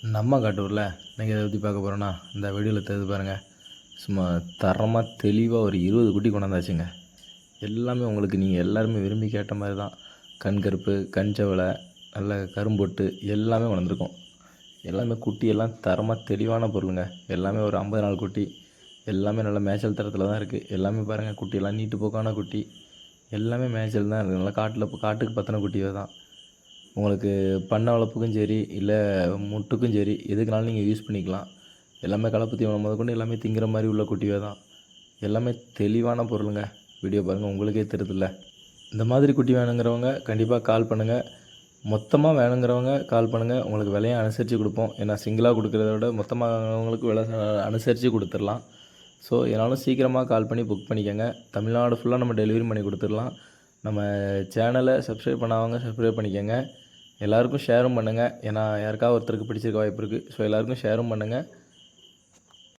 நம்ம காட்டூரில் இன்றைக்கி எதை பற்றி பார்க்க போகிறோன்னா இந்த வீடியோவில் தெரிஞ்சு பாருங்கள். சும்மா தரமாக தெளிவாக ஒரு 20 குட்டி கொண்டாந்தாச்சுங்க. எல்லாமே உங்களுக்கு நீங்கள் எல்லாருமே விரும்பி கேட்ட மாதிரி தான். கண் கருப்பு, கண் செவலை, நல்ல கரும்பொட்டு எல்லாமே கொண்டிருக்கோம். எல்லாமே குட்டி எல்லாம் தரமாக தெளிவான பொருளுங்க. எல்லாமே ஒரு 50 நாள் குட்டி. எல்லாமே நல்ல மேய்ச்சல் தரத்தில் தான் இருக்குது. எல்லாமே பாருங்கள், குட்டியெல்லாம் நீட்டு போக்கான குட்டி. எல்லாமே மேய்ச்சல் தான் இருக்குது. நல்லா காட்டுக்கு பற்றின குட்டியே தான். உங்களுக்கு பண்ணை வளர்ப்புக்கும் சரி, இல்லை முட்டுக்கும் சரி, எதுக்குனாலும் நீங்கள் யூஸ் பண்ணிக்கலாம். எல்லாமே கலப்பு தீவனம் முதற்கொண்டு எல்லாமே திங்கிற மாதிரி உள்ள குட்டிவே தான். எல்லாமே தெளிவான பொருளுங்க. வீடியோ பாருங்கள், உங்களுக்கே தெரியுதுல்ல. இந்த மாதிரி குட்டி வேணுங்கிறவங்க கண்டிப்பாக கால் பண்ணுங்கள். மொத்தமாக வேணுங்கிறவங்க கால் பண்ணுங்கள். உங்களுக்கு விலையை அனுசரித்து கொடுப்போம். ஏன்னா சிங்கிளாக கொடுக்குறத விட மொத்தமாக அவங்களுக்கு விலை அனுசரித்து கொடுத்துடலாம். ஸோ என்னாலும் சீக்கிரமாக கால் பண்ணி புக் பண்ணிக்கோங்க. தமிழ்நாடு ஃபுல்லாக நம்ம டெலிவரி பண்ணி கொடுத்துடலாம். நம்ம சேனலை சப்ஸ்கிரைப் பண்ணாதவங்க சப்ஸ்கிரைப் பண்ணிக்கோங்க. எல்லாருக்கும் ஷேரும் பண்ணுங்கள். ஏன்னா யாருக்காவது ஒருத்தருக்கு பிடிச்சிருக்க வாய்ப்பு இருக்குது. ஸோ எல்லாருக்கும் ஷேரும் பண்ணுங்கள்.